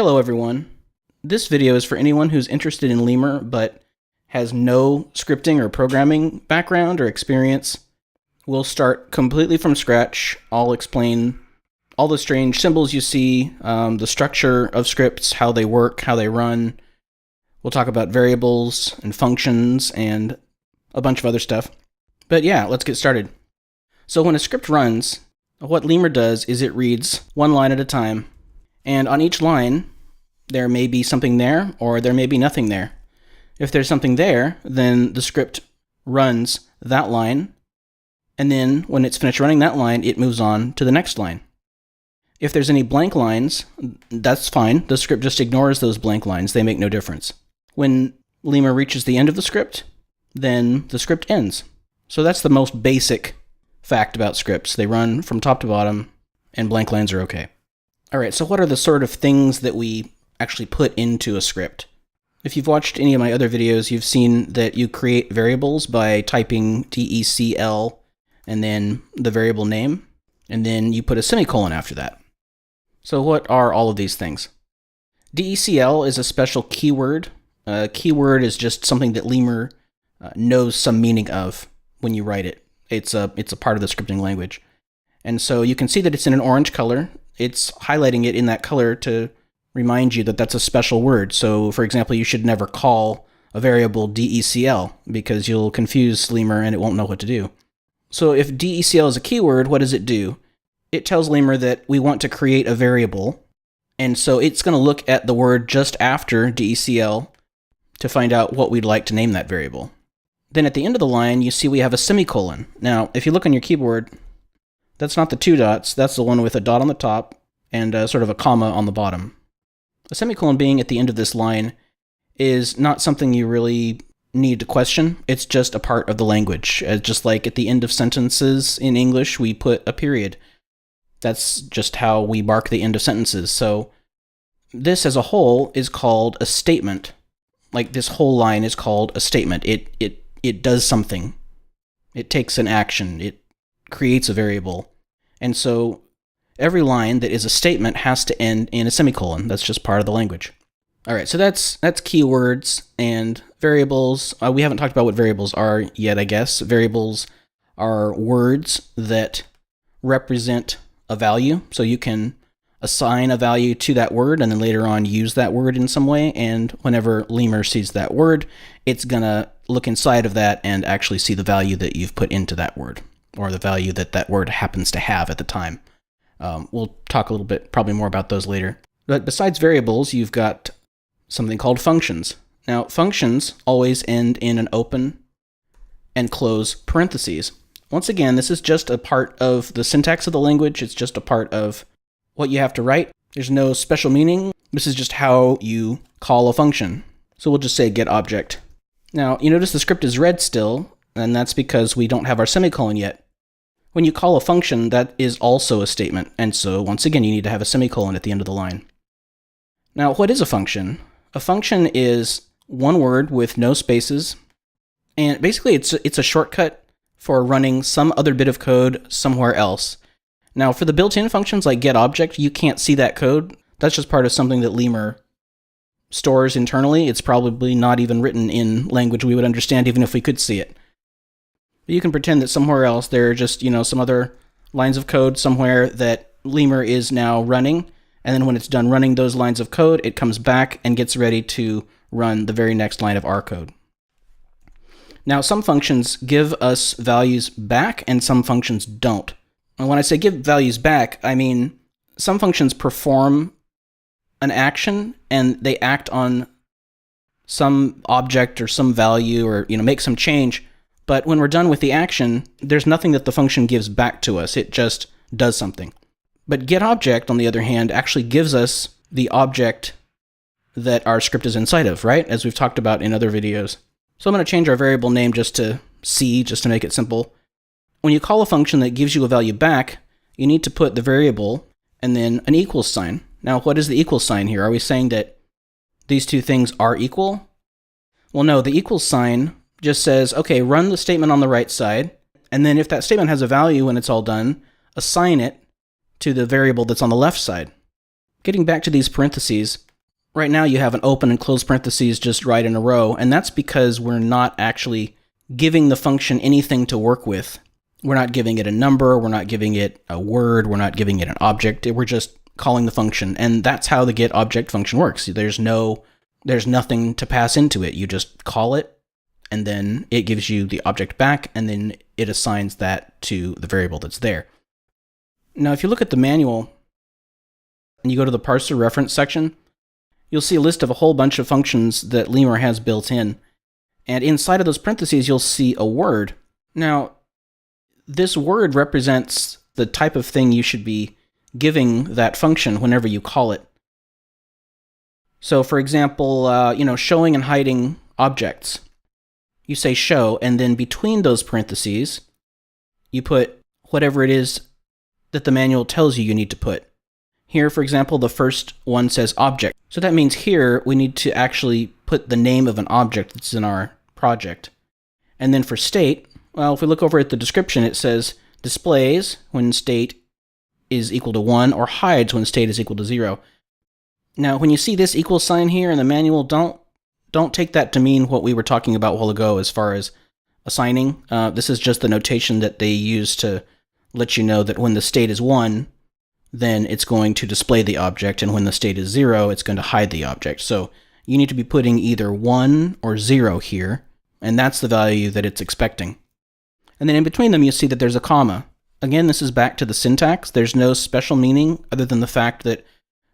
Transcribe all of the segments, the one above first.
Hello everyone. This video is for anyone who's interested in Lemur but has no scripting or programming background or experience. We'll start completely from scratch. I'll explain all the strange symbols you see, the structure of scripts, how they work, how they run. We'll talk about variables and functions and a bunch of other stuff. But yeah, let's get started. So when a script runs, what Lemur does is it reads one line at a time. And on each line, there may be something there, or there may be nothing there. If there's something there, then the script runs that line, and then when it's finished running that line, it moves on to the next line. If there's any blank lines, that's fine. The script just ignores those blank lines. They make no difference. When Lemur reaches the end of the script, then the script ends. So that's the most basic fact about scripts. They run from top to bottom, and blank lines are okay. All right, so what are the sort of things that we actually put into a script? If you've watched any of my other videos, you've seen that you create variables by typing decl and then the variable name, and then you put a semicolon after that. So what are all of these things? decl is a special keyword. A keyword is just something that Lemur knows some meaning of when you write it. It's a part of the scripting language. And so you can see that it's in an orange color. It's highlighting it in that color to remind you that that's a special word. So, for example, you should never call a variable decl because you'll confuse Lemur and it won't know what to do. So if decl is a keyword, what does it do? It tells Lemur that we want to create a variable, and so it's going to look at the word just after decl to find out what we'd like to name that variable. Then at the end of the line, you see we have a semicolon. Now, if you look on your keyboard, that's not the two dots, that's the one with a dot on the top and sort of a comma on the bottom. A semicolon being at the end of this line is not something you really need to question. It's just a part of the language. Just like at the end of sentences in English, we put a period. That's just how we mark the end of sentences. So this as a whole is called a statement. Like this whole line is called a statement. It does something. It takes an action. It creates a variable. And so every line that is a statement has to end in a semicolon. That's just part of the language. All right, so that's keywords and variables. We haven't talked about what variables are yet, I guess. Variables are words that represent a value. So you can assign a value to that word and then later on use that word in some way. And whenever Lemur sees that word, it's going to look inside of that and actually see the value that you've put into that word, or the value that that word happens to have at the time. We'll talk a little bit, probably more about those later. But besides variables, you've got something called functions. Now, functions always end in an open and close parentheses. Once again, this is just a part of the syntax of the language. It's just a part of what you have to write. There's no special meaning. This is just how you call a function. So we'll just say get object. Now, you notice the script is red still, and that's because we don't have our semicolon yet. When you call a function, that is also a statement, and so once again you need to have a semicolon at the end of the line. Now, what is a function? A function is one word with no spaces, and basically it's a shortcut for running some other bit of code somewhere else. Now, for the built-in functions like getObject, you can't see that code. That's just part of something that Lemur stores internally. It's probably not even written in language we would understand even if we could see it. You can pretend that somewhere else there are just, some other lines of code somewhere that Lemur is now running, and then when it's done running those lines of code, it comes back and gets ready to run the very next line of our code. Now, some functions give us values back, and some functions don't. And when I say give values back, I mean some functions perform an action, and they act on some object or some value or, make some change. But when we're done with the action, there's nothing that the function gives back to us. It just does something. But getObject, on the other hand, actually gives us the object that our script is inside of, right? As we've talked about in other videos. So I'm going to change our variable name just to C, just to make it simple. When you call a function that gives you a value back, you need to put the variable and then an equals sign. Now, what is the equals sign here? Are we saying that these two things are equal? Well, no, the equals sign just says, okay, run the statement on the right side, and then if that statement has a value when it's all done, assign it to the variable that's on the left side. Getting back to these parentheses, Right now you have an open and closed parentheses just right in a row, and that's because we're not actually giving the function anything to work with. We're not giving it a number, we're not giving it a word, we're not giving it an object, we're just calling the function, and that's how the getObject function works. There's nothing to pass into it. You just call it, and then it gives you the object back, and then it assigns that to the variable that's there. Now, if you look at the manual, and you go to the parser reference section, you'll see a list of a whole bunch of functions that Lemur has built in. And inside of those parentheses, you'll see a word. Now, this word represents the type of thing you should be giving that function whenever you call it. So, for example, showing and hiding objects. You say show, and then between those parentheses, you put whatever it is that the manual tells you need to put. Here, for example, the first one says object. So that means here we need to actually put the name of an object that's in our project. And then for state, well, if we look over at the description, it says displays when state is equal to 1 or hides when state is equal to 0. Now, when you see this equal sign here in the manual, don't take that to mean what we were talking about a while ago as far as assigning. This is just the notation that they use to let you know that when the state is 1, then it's going to display the object, and when the state is 0, it's going to hide the object. So you need to be putting either 1 or 0 here, and that's the value that it's expecting. And then in between them, you see that there's a comma. Again, this is back to the syntax. There's no special meaning other than the fact that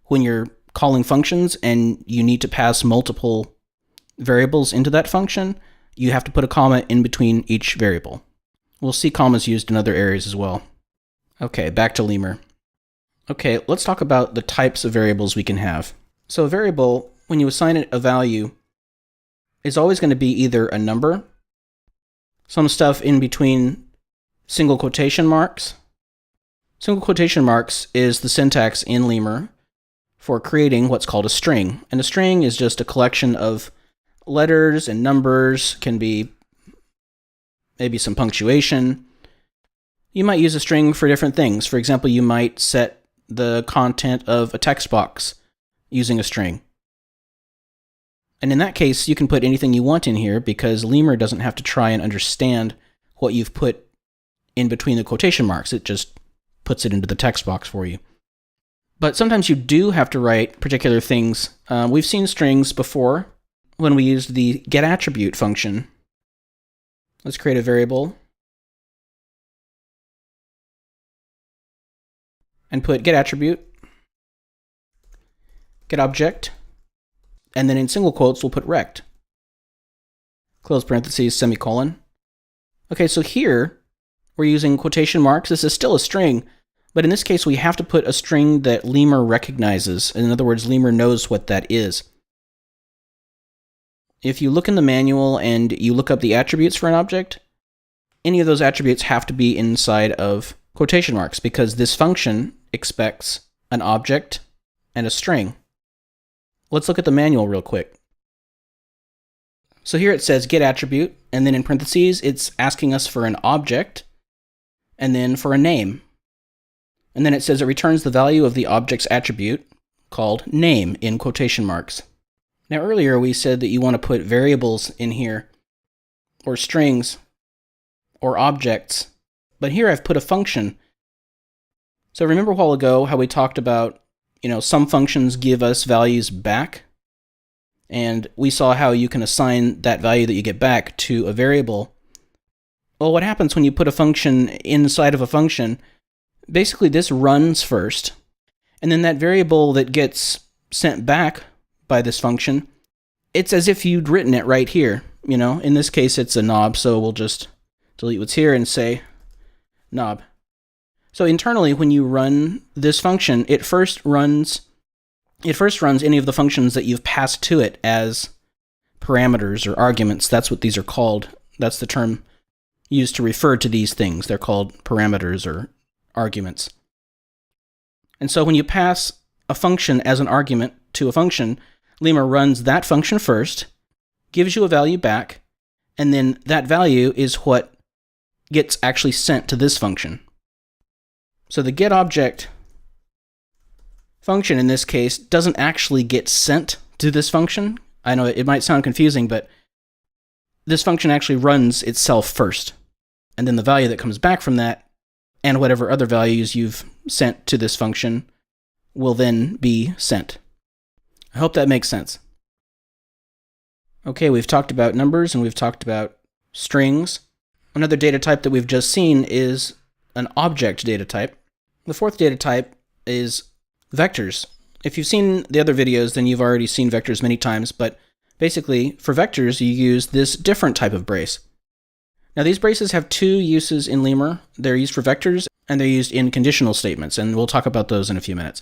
when you're calling functions and you need to pass multiple variables into that function, you have to put a comma in between each variable. We'll see commas used in other areas as well. Okay, back to Lemur. Okay, let's talk about the types of variables we can have. So a variable, when you assign it a value, is always going to be either a number, some stuff in between single quotation marks. Single quotation marks is the syntax in Lemur for creating what's called a string. And a string is just a collection of letters and numbers, can be maybe some punctuation. You might use a string for different things. For example, you might set the content of a text box using a string. And in that case, you can put anything you want in here because Lemur doesn't have to try and understand what you've put in between the quotation marks. It just puts it into the text box for you. But sometimes you do have to write particular things. We've seen strings before when we used the getAttribute function. Let's create a variable and put getAttribute, getObject, and then in single quotes we'll put rect. Close parentheses, semicolon. Okay, so here we're using quotation marks. This is still a string, but in this case we have to put a string that Lemur recognizes. In other words, Lemur knows what that is. If you look in the manual and you look up the attributes for an object, any of those attributes have to be inside of quotation marks because this function expects an object and a string. Let's look at the manual real quick. So here it says getAttribute, and then in parentheses it's asking us for an object and then for a name. And then it says it returns the value of the object's attribute called name in quotation marks. Now earlier we said that you want to put variables in here, or strings, or objects, but here I've put a function. So remember a while ago how we talked about, some functions give us values back, and we saw how you can assign that value that you get back to a variable. Well, what happens when you put a function inside of a function, basically this runs first, and then that variable that gets sent back by this function, it's as if you'd written it right here. In this case it's a knob, so we'll just delete what's here and say knob. So internally, when you run this function, it first runs any of the functions that you've passed to it as parameters or arguments. That's what these are called. That's the term used to refer to these things. They're called parameters or arguments. And so when you pass a function as an argument to a function, Lemur runs that function first, gives you a value back, and then that value is what gets actually sent to this function. So the getObject function in this case doesn't actually get sent to this function. I know it might sound confusing, but this function actually runs itself first. And then the value that comes back from that, and whatever other values you've sent to this function, will then be sent. I hope that makes sense. Okay, we've talked about numbers and we've talked about strings. Another data type that we've just seen is an object data type. The fourth data type is vectors. If you've seen the other videos, then you've already seen vectors many times, but basically, for vectors, you use this different type of brace. Now, these braces have two uses in Lemur. They're used for vectors, and they're used in conditional statements, and we'll talk about those in a few minutes.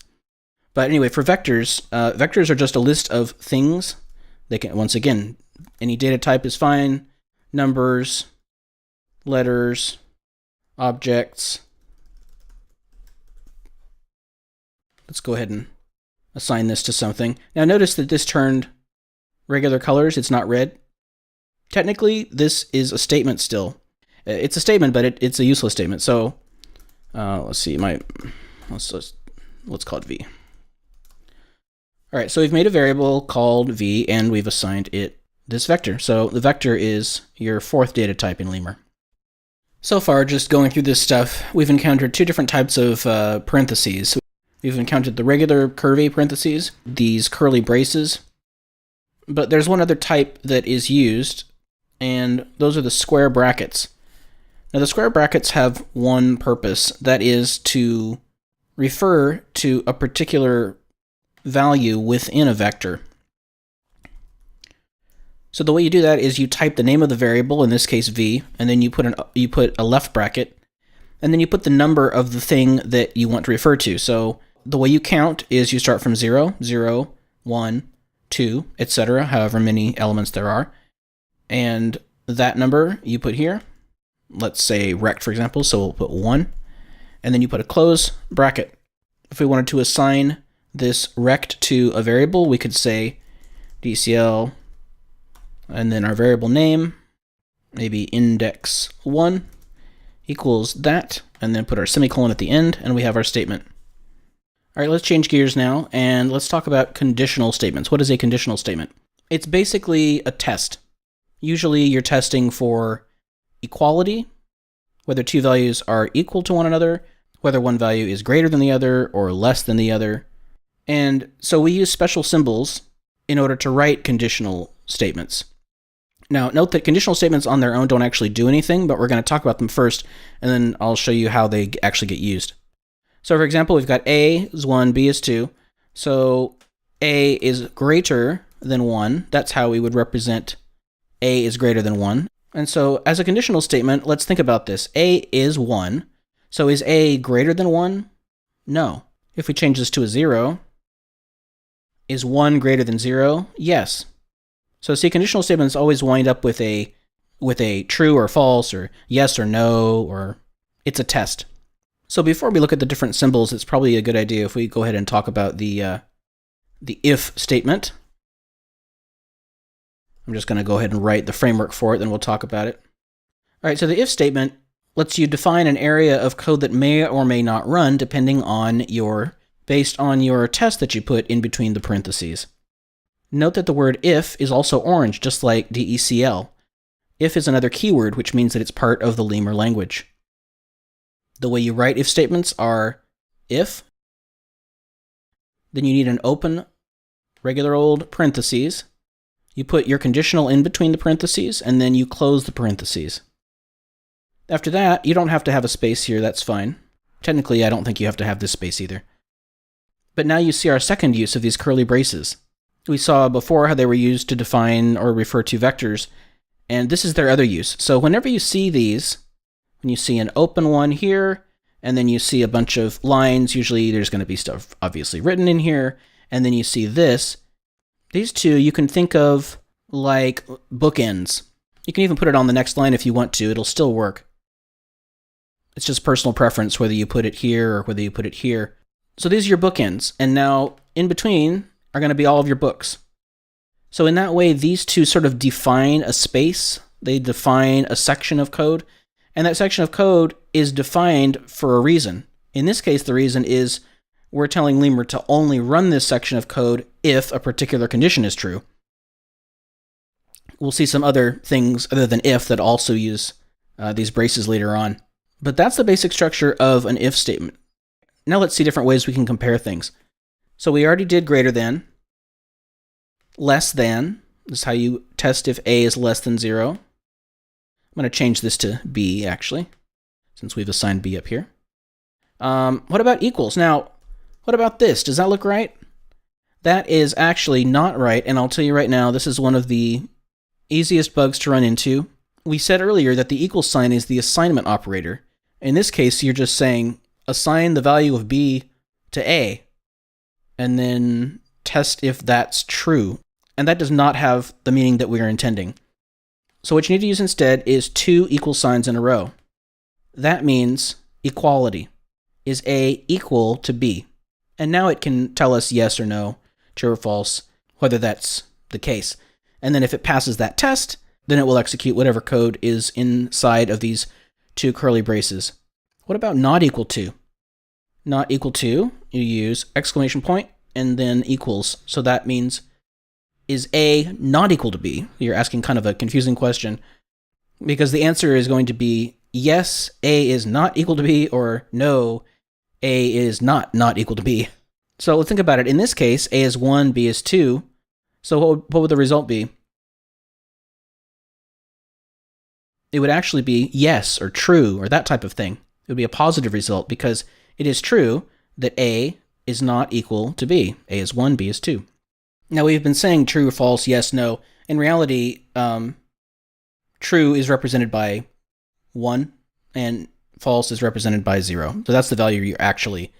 But anyway, for vectors, vectors are just a list of things. They can, once again, any data type is fine. Numbers, letters, objects. Let's go ahead and assign this to something. Now notice that this turned regular colors. It's not red. Technically, this is a statement still. It's a statement, but it's a useless statement. So let's see. Let's call it v. All right, so we've made a variable called v, and we've assigned it this vector. So the vector is your fourth data type in Lemur. So far, just going through this stuff, we've encountered two different types of parentheses. We've encountered the regular curvy parentheses, these curly braces, but there's one other type that is used, and those are the square brackets. Now, the square brackets have one purpose, that is to refer to a particular value within a vector. So the way you do that is you type the name of the variable, in this case v, and then you put a left bracket, and then you put the number of the thing that you want to refer to. So the way you count is you start from 0, 0, 1, 2, etc., however many elements there are. And that number you put here, let's say rect, for example, so we'll put 1, and then you put a close bracket. If we wanted to assign this rect to a variable, we could say decl, and then our variable name, maybe index1, equals that, and then put our semicolon at the end, and we have our statement. All right, let's change gears now, and let's talk about conditional statements. What is a conditional statement? It's basically a test. Usually you're testing for equality, whether two values are equal to one another, whether one value is greater than the other or less than the other. And so we use special symbols in order to write conditional statements. Now, note that conditional statements on their own don't actually do anything, but we're going to talk about them first, and then I'll show you how they actually get used. So, for example, we've got A is 1, B is 2. So A is greater than 1. That's how we would represent A is greater than 1. And so, as a conditional statement, let's think about this. A is 1. So is A greater than 1? No. If we change this to a 0, is 1 greater than 0? Yes. So see, conditional statements always wind up with a true or false, or yes or no, or it's a test. So before we look at the different symbols, it's probably a good idea if we go ahead and talk about the if statement. I'm just going to go ahead and write the framework for it, then we'll talk about it. All right, so the if statement lets you define an area of code that may or may not run depending on based on your test that you put in between the parentheses. Note that the word if is also orange, just like decl. If is another keyword, which means that it's part of the Lemur language. The way you write if statements are if, then you need an open, regular old parentheses. You put your conditional in between the parentheses, and then you close the parentheses. After that, you don't have to have a space here, that's fine. Technically, I don't think you have to have this space either. But now you see our second use of these curly braces. We saw before how they were used to define or refer to vectors, and this is their other use. So whenever you see these, when you see an open one here, and then you see a bunch of lines, usually there's going to be stuff obviously written in here, and then you see this, these two you can think of like bookends. You can even put it on the next line if you want to, it'll still work. It's just personal preference whether you put it here or whether you put it here. So these are your bookends, and now in between are going to be all of your books. So in that way, these two sort of define a space, they define a section of code, and that section of code is defined for a reason. In this case, the reason is we're telling Lemur to only run this section of code if a particular condition is true. We'll see some other things other than if that also use these braces later on. But that's the basic structure of an if statement. Now let's see different ways we can compare things. So we already did greater than, less than. This is how you test if A is less than 0. I'm going to change this to B, actually, since we've assigned B up here. What about equals? Now, what about this? Does that look right? That is actually not right, and I'll tell you right now, this is one of the easiest bugs to run into. We said earlier that the equals sign is the assignment operator. In this case, you're just saying assign the value of B to A, and then test if that's true. And that does not have the meaning that we are intending. So what you need to use instead is two equal signs in a row. That means equality. Is A equal to B? And now it can tell us yes or no, true or false, whether that's the case. And then if it passes that test, then it will execute whatever code is inside of these two curly braces. What about not equal to? Not equal to, you use exclamation point and then equals. So that means, is A not equal to B? You're asking kind of a confusing question, because the answer is going to be yes, A is not equal to B, or no, A is not equal to B. So let's think about it. In this case, A is 1, B is 2. So what would the result be? It would actually be yes, or true, or that type of thing. It would be a positive result, because it is true that A is not equal to B. A is 1, B is 2. Now, we've been saying true, false, yes, no. In reality, true is represented by 1, and false is represented by 0. So that's the value you're actually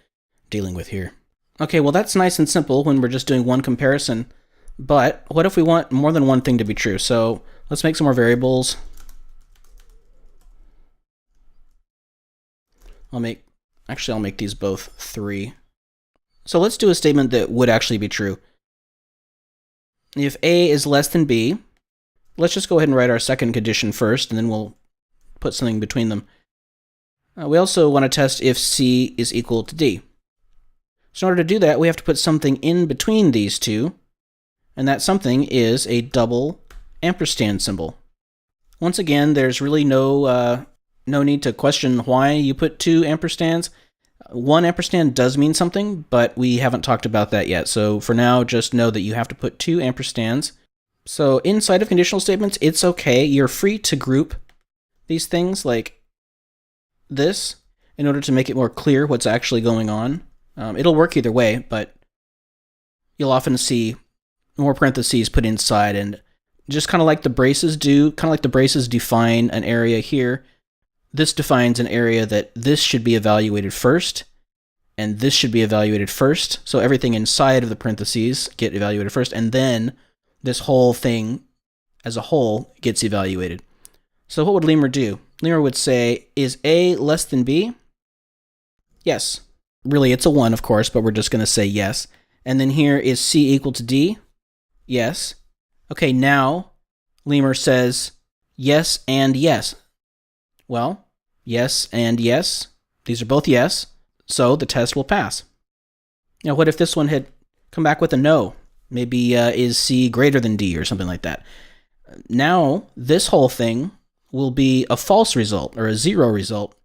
dealing with here. Okay, well, that's nice and simple when we're just doing one comparison. But what if we want more than one thing to be true? So let's make some more variables. I'll make these both 3. So let's do a statement that would actually be true. If A is less than B, let's just go ahead and write our second condition first, and then we'll put something between them. We also want to test if C is equal to D. So in order to do that, we have to put something in between these two, and that something is a double ampersand symbol. Once again, there's really no need to question why you put 2 ampersands. 1 ampersand does mean something, but we haven't talked about that yet. So for now, just know that you have to put 2 ampersands. So inside of conditional statements, it's okay. You're free to group these things like this in order to make it more clear what's actually going on. It'll work either way, but you'll often see more parentheses put inside, and just kind of like the braces do, kind of like the braces define an area here, this defines an area that this should be evaluated first, and this should be evaluated first. So everything inside of the parentheses get evaluated first, and then this whole thing as a whole gets evaluated. So what would Lemur do? Lemur would say, is A less than B? Yes. Really, it's a 1, of course, but we're just going to say yes. And then here, is C equal to D? Yes. Okay, now Lemur says yes and yes. Well, yes and yes. These are both yes, so the test will pass. Now, what if this one had come back with a no? Maybe is C greater than D or something like that. Now, this whole thing will be a false result or a 0 result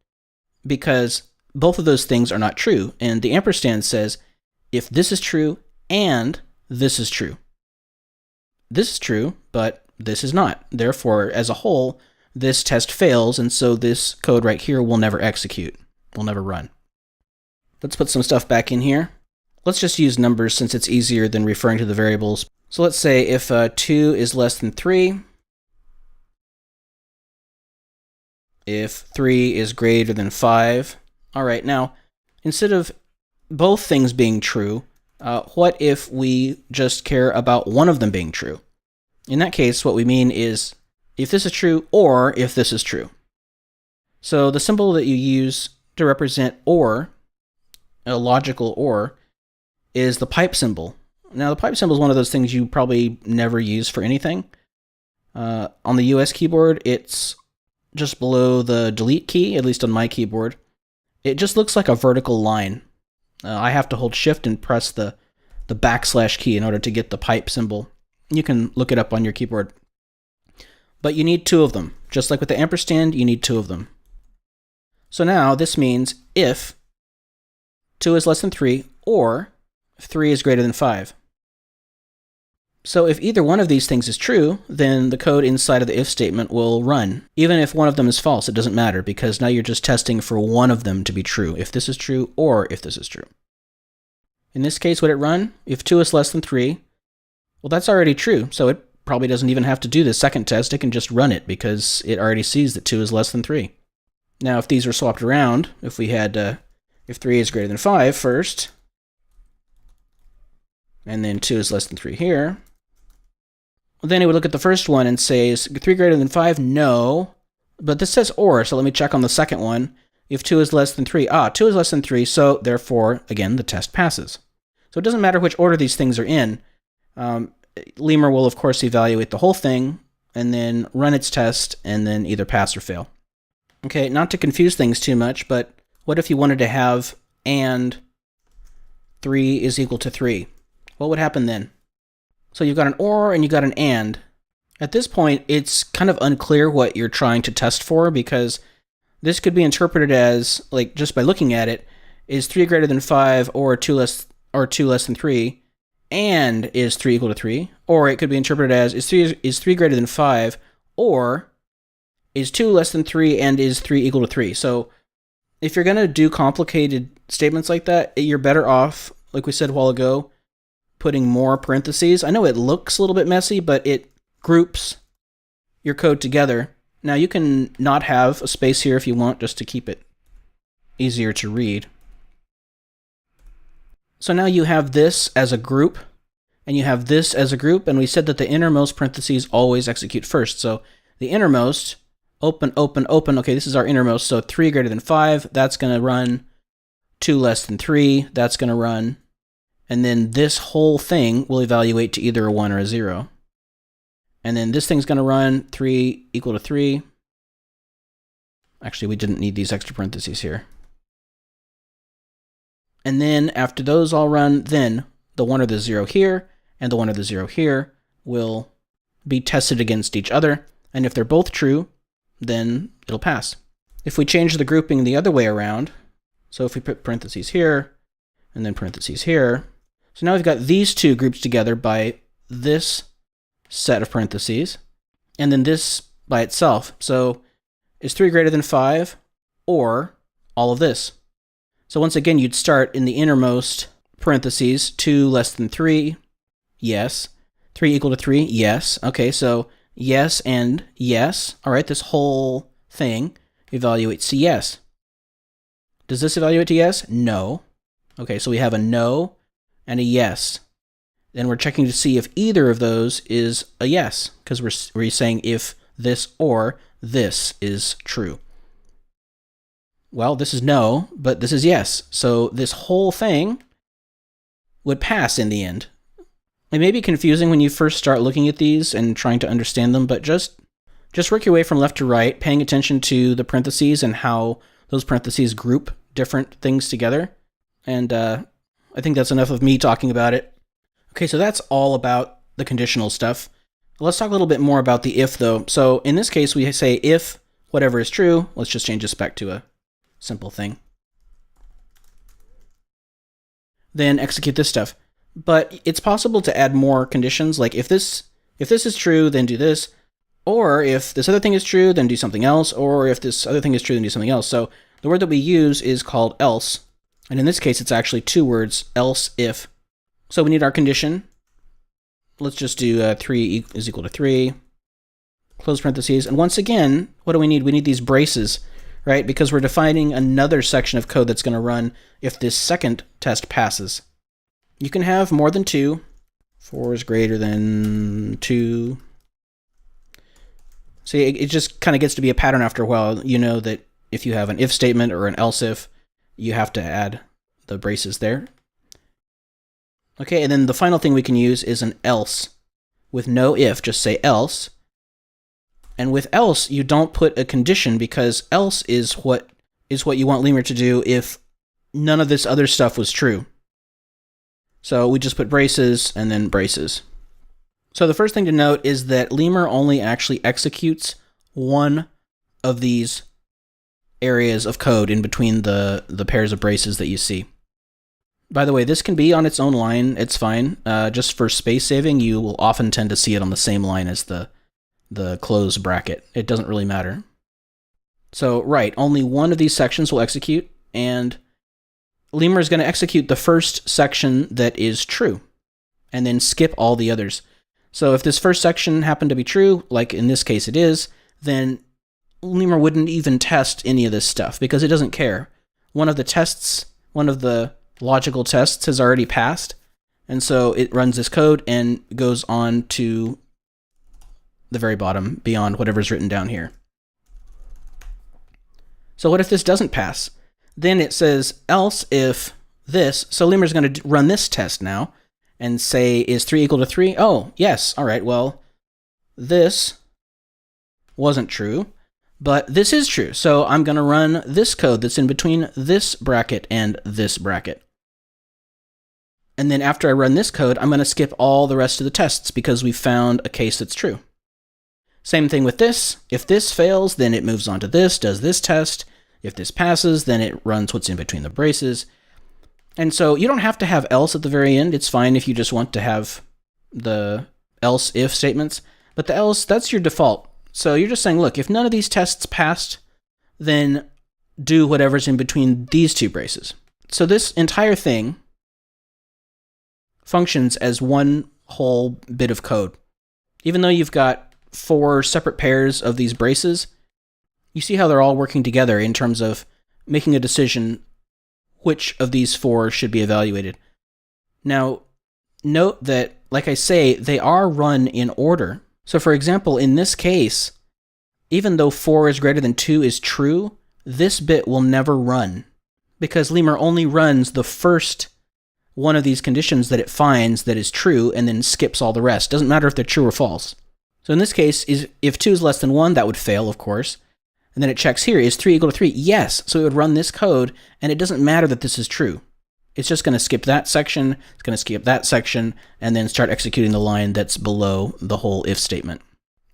because both of those things are not true. And the ampersand says, if this is true and this is true. This is true, but this is not. Therefore, as a whole, this test fails, and so this code right here will never execute, will never run. Let's put some stuff back in here. Let's just use numbers since it's easier than referring to the variables. So let's say if 2 is less than 3, if 3 is greater than 5. All right, now, instead of both things being true, what if we just care about one of them being true? In that case, what we mean is if this is true or if this is true. So the symbol that you use to represent or, a logical or, is the pipe symbol. Now, the pipe symbol is one of those things you probably never use for anything. On the US keyboard, it's just below the delete key, at least on my keyboard. It just looks like a vertical line. I have to hold shift and press the backslash key in order to get the pipe symbol. You can look it up on your keyboard. But you need two of them. Just like with the ampersand, you need two of them. So now this means if 2 is less than 3 or 3 is greater than 5. So if either one of these things is true, then the code inside of the if statement will run. Even if one of them is false, it doesn't matter, because now you're just testing for one of them to be true, if this is true or if this is true. In this case, would it run? If 2 is less than 3, well, that's already true, so it probably doesn't even have to do the second test. It can just run it because it already sees that 2 is less than 3. Now, if these were swapped around, if we had, if 3 is greater than 5 first, and then 2 is less than 3 here, well, then it would look at the first one and say, is 3 greater than 5? No. But this says or, so let me check on the second one. If 2 is less than 3, 2 is less than 3, so therefore, again, the test passes. So it doesn't matter which order these things are in. Lemur will, of course, evaluate the whole thing, and then run its test, and then either pass or fail. Okay, not to confuse things too much, but what if you wanted to have and 3 is equal to 3? What would happen then? So you've got an or and you've got an and. At this point, it's kind of unclear what you're trying to test for, because this could be interpreted as, like, just by looking at it, is 3 greater than 5 or 2 less than 3, and is 3 equal to 3? Or it could be interpreted as, is 3 greater than 5, or is 2 less than 3 and is 3 equal to 3? So if you're going to do complicated statements like that, you're better off, like we said a while ago, putting more parentheses. I know it looks a little bit messy, but it groups your code together. Now you can not have a space here if you want, just to keep it easier to read. So now you have this as a group, and you have this as a group, and we said that the innermost parentheses always execute first. So the innermost, open, open, open, okay, this is our innermost, so 3 greater than 5, that's going to run. 2 less than 3, that's going to run. And then this whole thing will evaluate to either a 1 or a 0. And then this thing's going to run 3 equal to 3. Actually, we didn't need these extra parentheses here. And then after those all run, then the 1 or the 0 here and the 1 or the 0 here will be tested against each other. And if they're both true, then it'll pass. If we change the grouping the other way around, so if we put parentheses here and then parentheses here, so now we've got these two grouped together by this set of parentheses, and then this by itself. So is 3 greater than 5, or all of this? So once again, you'd start in the innermost parentheses, 2 less than 3, yes. 3 equal to 3, yes. Okay, so yes and yes. All right, this whole thing evaluates to yes. Does this evaluate to yes? No. Okay, so we have a no and a yes. Then we're checking to see if either of those is a yes, because we're saying if this or this is true. Well, this is no, but this is yes. So this whole thing would pass in the end. It may be confusing when you first start looking at these and trying to understand them, but just work your way from left to right, paying attention to the parentheses and how those parentheses group different things together. And I think that's enough of me talking about it. Okay, so that's all about the conditional stuff. Let's talk a little bit more about the if, though. So in this case, we say if whatever is true. Let's just change this back to a simple thing. Then execute this stuff. But it's possible to add more conditions, like if this is true, then do this. Or if this other thing is true, then do something else. Or if this other thing is true, then do something else. So the word that we use is called else. And in this case, it's actually two words, else if. So we need our condition. Let's just do 3 is equal to 3. Close parentheses. And once again, what do we need? We need these braces, right? Because we're defining another section of code that's going to run if this second test passes. You can have more than 2. 4 is greater than 2. See, it just kind of gets to be a pattern after a while. You know that if you have an if statement or an else if, you have to add the braces there. Okay, and then the final thing we can use is an else. With no if, just say else. And with else, you don't put a condition, because else is what you want Lemur to do if none of this other stuff was true. So we just put braces and then braces. So the first thing to note is that Lemur only actually executes one of these areas of code in between the pairs of braces that you see. By the way, this can be on its own line. It's fine. Just for space saving, you will often tend to see it on the same line as the close bracket. It doesn't really matter. So, right, only one of these sections will execute, and Lemur is going to execute the first section that is true, and then skip all the others. So if this first section happened to be true, like in this case it is, then Lemur wouldn't even test any of this stuff, because it doesn't care. One of the logical tests has already passed, and so it runs this code and goes on to the very bottom, beyond whatever's written down here. So what if this doesn't pass? Then it says else if this. So Lemur's going to run this test now and say, is 3 equal to 3? Oh, yes. All right, well, this wasn't true, but this is true. So I'm going to run this code that's in between this bracket and this bracket. And then after I run this code, I'm going to skip all the rest of the tests because we found a case that's true. Same thing with this. If this fails, then it moves on to this, does this test. If this passes, then it runs what's in between the braces. And so you don't have to have else at the very end. It's fine if you just want to have the else if statements. But the else, that's your default. So you're just saying, look, if none of these tests passed, then do whatever's in between these two braces. So this entire thing functions as one whole bit of code. Even though you've got 4 separate pairs of these braces, you see how they're all working together in terms of making a decision which of these 4 should be evaluated. Now, note that, like I say, they are run in order. So for example, in this case, even though 4 is greater than 2 is true, this bit will never run, because Lemur only runs the first one of these conditions that it finds that is true and then skips all the rest. Doesn't matter if they're true or false. So in this case, if 2 is less than 1, that would fail, of course. And then it checks here, is 3 equal to 3? Yes. So it would run this code, and it doesn't matter that this is true. It's just going to skip that section, it's going to skip that section, and then start executing the line that's below the whole if statement.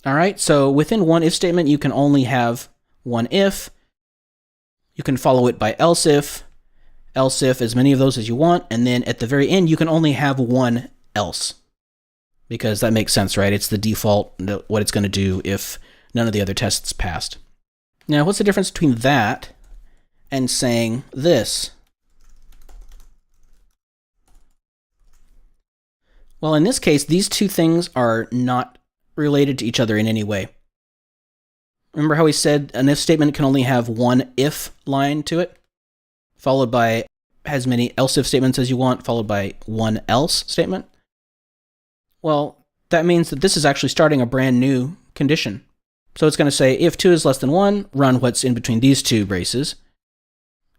All right, so within one if statement, you can only have one if. You can follow it by else if, as many of those as you want, and then at the very end, you can only have one else. Because that makes sense, right? It's the default, what it's going to do if none of the other tests passed. Now, what's the difference between that and saying this? Well, in this case, these two things are not related to each other in any way. Remember how we said an if statement can only have one if line to it, followed by as many else if statements as you want, followed by one else statement? Well, that means that this is actually starting a brand new condition. So it's going to say, if 2 is less than 1, run what's in between these two braces,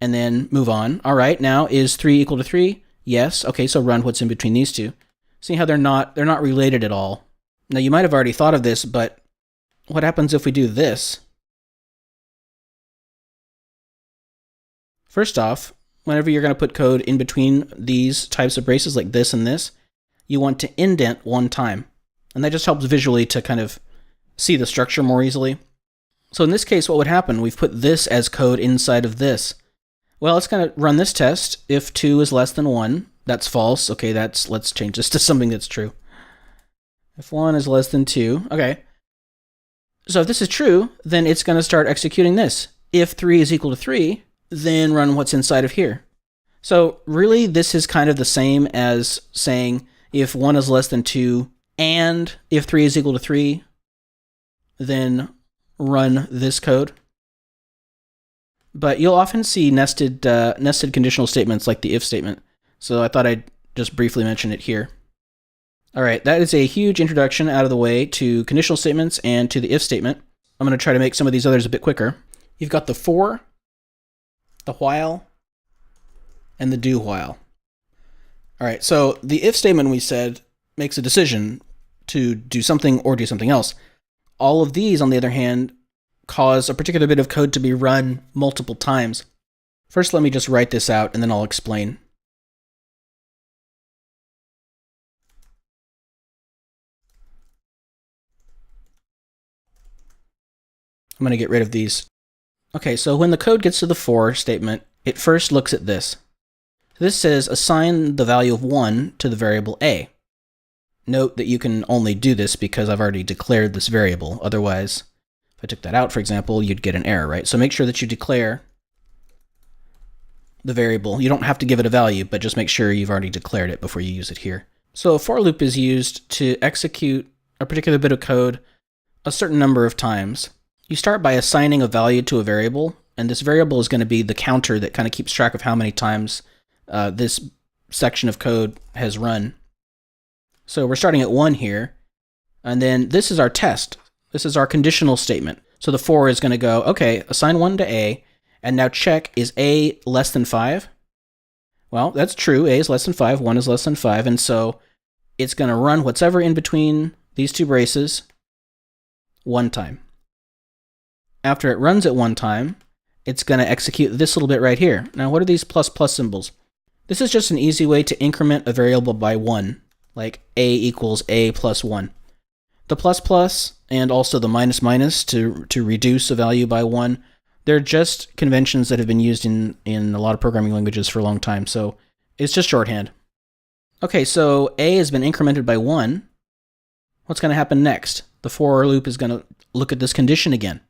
and then move on. All right, now is 3 equal to 3? Yes. Okay, so run what's in between these two. See how they're not related at all. Now, you might have already thought of this, but what happens if we do this? First off, whenever you're going to put code in between these types of braces, like this and this, you want to indent one time. And that just helps visually to kind of see the structure more easily. So in this case, what would happen? We've put this as code inside of this. Well, it's going to run this test. If 2 is less than 1, that's false. Okay, let's change this to something that's true. If 1 is less than 2, okay. So if this is true, then it's going to start executing this. If 3 is equal to 3, then run what's inside of here. So really, this is kind of the same as saying if 1 is less than 2 and if 3 is equal to 3, then run this code. But you'll often see nested conditional statements like the if statement. So I thought I'd just briefly mention it here. All right, that is a huge introduction out of the way to conditional statements and to the if statement. I'm going to try to make some of these others a bit quicker. You've got the for, the while, and the do while. All right, so the if statement, we said, makes a decision to do something or do something else. All of these, on the other hand, cause a particular bit of code to be run multiple times. First, let me just write this out and then I'll explain. I'm going to get rid of these. Okay, so when the code gets to the for statement, it first looks at this. This says assign the value of 1 to the variable a. Note that you can only do this because I've already declared this variable. Otherwise, if I took that out, for example, you'd get an error, right? So make sure that you declare the variable. You don't have to give it a value, but just make sure you've already declared it before you use it here. So a for loop is used to execute a particular bit of code a certain number of times. You start by assigning a value to a variable, and this variable is going to be the counter that kind of keeps track of how many times this section of code has run. So we're starting at 1 here, and then this is our test. This is our conditional statement. So the for is going to go, okay, assign 1 to a, and now check, is a less than 5? Well, that's true. A is less than 5, 1 is less than 5, and so it's going to run whatever in between these two braces 1 time. After it runs it 1 time, it's going to execute this little bit right here. Now, what are these plus plus symbols? This is just an easy way to increment a variable by 1, like a equals a plus 1. The plus plus and also the minus minus to reduce a value by 1, they're just conventions that have been used in a lot of programming languages for a long time, so it's just shorthand. Okay, so a has been incremented by 1. What's going to happen next? The for loop is going to look at this condition again.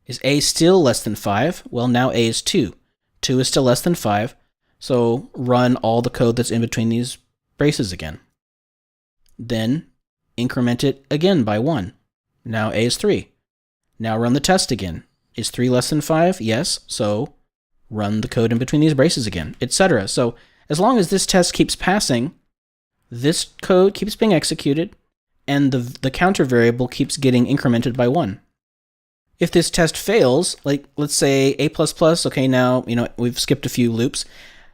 Is a still less than 5? Well, now a is 2. 2 is still less than 5, so run all the code that's in between these braces again. Then increment it again by 1. Now a is 3. Now run the test again. Is 3 less than 5? Yes, so run the code in between these braces again, etc. So as long as this test keeps passing, this code keeps being executed, and the counter variable keeps getting incremented by 1. If this test fails, like let's say a++, okay, now, we've skipped a few loops.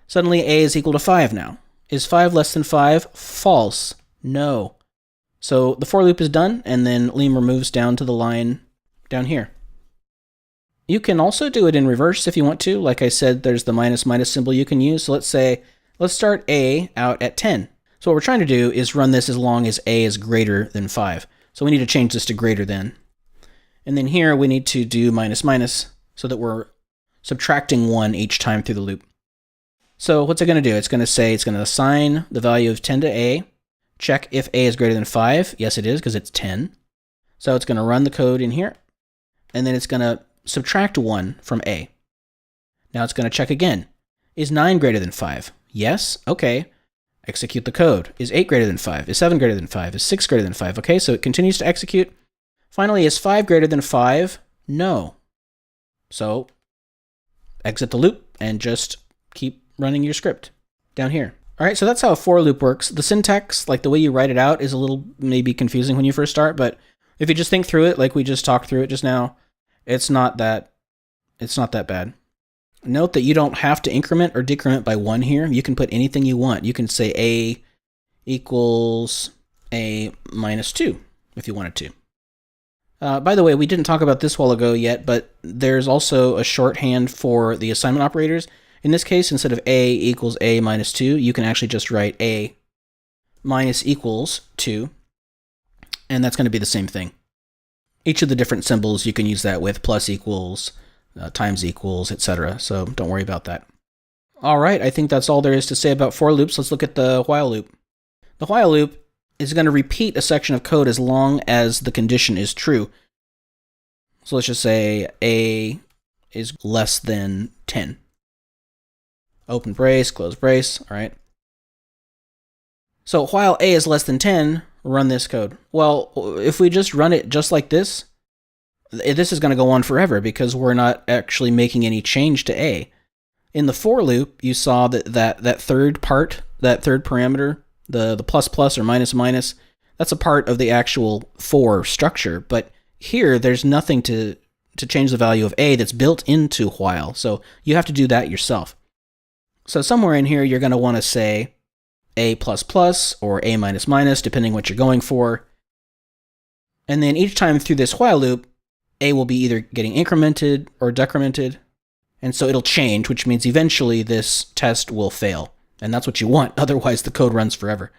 Suddenly a is equal to 5 now. Is 5 less than 5? False. No. So the for loop is done, and then Lemur moves down to the line down here. You can also do it in reverse if you want to. Like I said, there's the minus minus symbol you can use. So let's start a out at 10. So what we're trying to do is run this as long as a is greater than 5. So we need to change this to greater than. And then here we need to do minus minus so that we're subtracting 1 each time through the loop. So what's it going to do? It's going to assign the value of 10 to a, check if a is greater than 5. Yes, it is, because it's 10. So it's going to run the code in here, and then it's going to subtract 1 from a. Now it's going to check again. Is 9 greater than 5? Yes. Okay. Execute the code. Is 8 greater than 5? Is 7 greater than 5? Is 6 greater than 5? Okay, so it continues to execute. Finally, is 5 greater than 5? No. So exit the loop and just keep running your script down here. All right, so that's how a for loop works. The syntax, like the way you write it out, is a little maybe confusing when you first start, but if you just think through it, like we just talked through it just now, it's not that bad. Note that you don't have to increment or decrement by 1 here. You can put anything you want. You can say a equals a minus 2 if you wanted to. By the way, we didn't talk about this a while ago yet, but there's also a shorthand for the assignment operators. In this case, instead of a equals a minus 2, you can actually just write a minus equals 2, and that's going to be the same thing. Each of the different symbols you can use that with, plus equals, times equals, etc. So don't worry about that. All right, I think that's all there is to say about for loops. Let's look at the while loop. The while loop is going to repeat a section of code as long as the condition is true. So let's just say a is less than 10. Open brace, close brace, all right? So while a is less than 10, run this code. Well, if we just run it just like this is going to go on forever because we're not actually making any change to a. In the for loop, you saw that third part, that third parameter, the plus plus or minus minus, that's a part of the actual for structure. But here, there's nothing to change the value of a that's built into while. So you have to do that yourself. So somewhere in here, you're going to want to say a plus plus or a minus minus, depending what you're going for. And then each time through this while loop, a will be either getting incremented or decremented. And so it'll change, which means eventually this test will fail. And that's what you want, otherwise the code runs forever.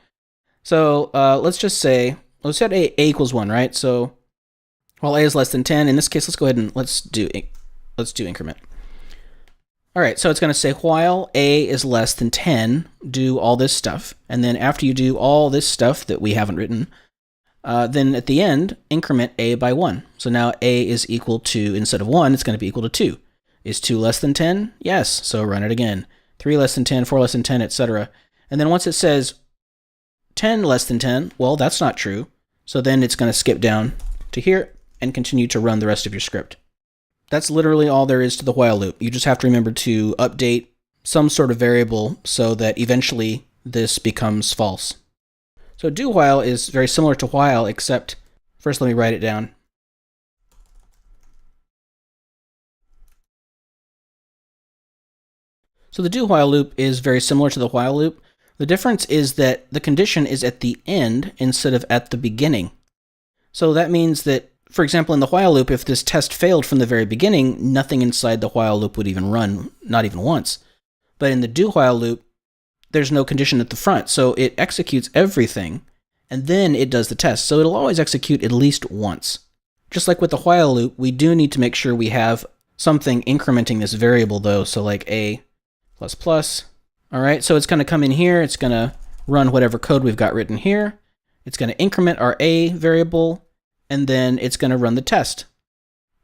So let's just say, let's set a equals 1, right? So while a is less than 10, in this case, let's go ahead and let's do increment. All right, so it's going to say while a is less than 10, do all this stuff. And then after you do all this stuff that we haven't written, then at the end, increment a by 1. So now a is equal to, instead of 1, it's going to be equal to 2. Is 2 less than 10? Yes, so run it again. 3 less than 10, 4 less than 10, etc. And then once it says 10 less than 10, well, that's not true. So then it's going to skip down to here and continue to run the rest of your script. That's literally all there is to the while loop. You just have to remember to update some sort of variable so that eventually this becomes false. So do while is very similar to while, except first let me write it down. So the do while loop is very similar to the while loop. The difference is that the condition is at the end instead of at the beginning. So that means that, for example, in the while loop, if this test failed from the very beginning, nothing inside the while loop would even run, not even once. But in the do while loop, there's no condition at the front, so it executes everything, and then it does the test. So it'll always execute at least once. Just like with the while loop, we do need to make sure we have something incrementing this variable, though, so like a plus plus. All right, so it's going to come in here, it's going to run whatever code we've got written here, it's going to increment our a variable, and then it's going to run the test.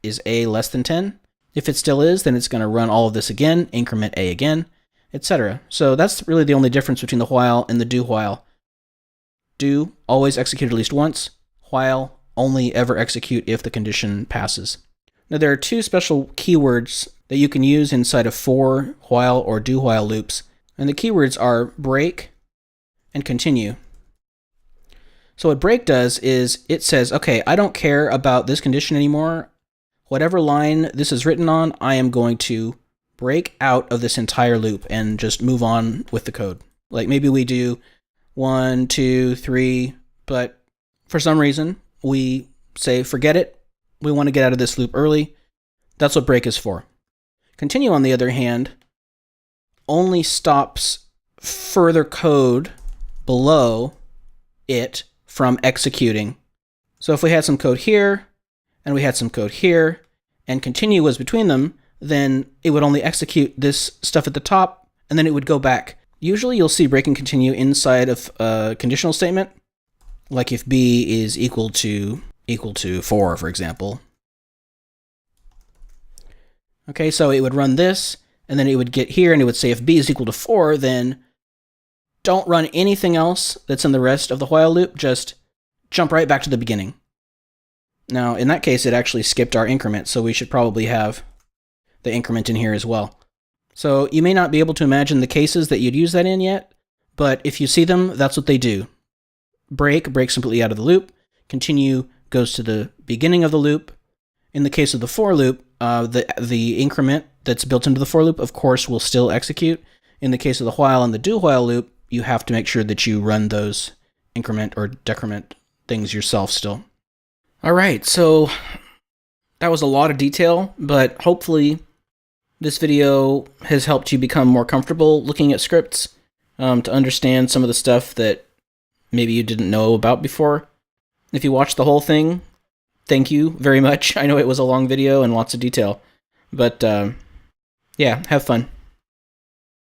Is a less than 10? If it still is, then it's going to run all of this again, increment a again, etc. So that's really the only difference between the while and the do while. Do, always execute at least once. While, only ever execute if the condition passes. Now there are two special keywords that you can use inside of for, while, or do while loops. And the keywords are break and continue. So what break does is it says, okay, I don't care about this condition anymore. Whatever line this is written on, I am going to break out of this entire loop and just move on with the code. Like maybe we do 1, 2, 3, but for some reason we say, forget it. We want to get out of this loop early. That's what break is for. Continue, on the other hand, only stops further code below it from executing. So if we had some code here, and we had some code here, and continue was between them, then it would only execute this stuff at the top, and then it would go back. Usually you'll see break and continue inside of a conditional statement, like if b is equal to 4, for example. Okay, so it would run this, and then it would get here, and it would say if b is equal to 4, then don't run anything else that's in the rest of the while loop, just jump right back to the beginning. Now, in that case, it actually skipped our increment, so we should probably have the increment in here as well. So you may not be able to imagine the cases that you'd use that in yet, but if you see them, that's what they do. Break breaks completely out of the loop. Continue goes to the beginning of the loop. In the case of the for loop, the increment that's built into the for loop, of course, will still execute. In the case of the while and the do while loop, you have to make sure that you run those increment or decrement things yourself still. All right, so that was a lot of detail, but hopefully this video has helped you become more comfortable looking at scripts, to understand some of the stuff that maybe you didn't know about before. If you watched the whole thing, thank you very much. I know it was a long video and lots of detail, but yeah, have fun.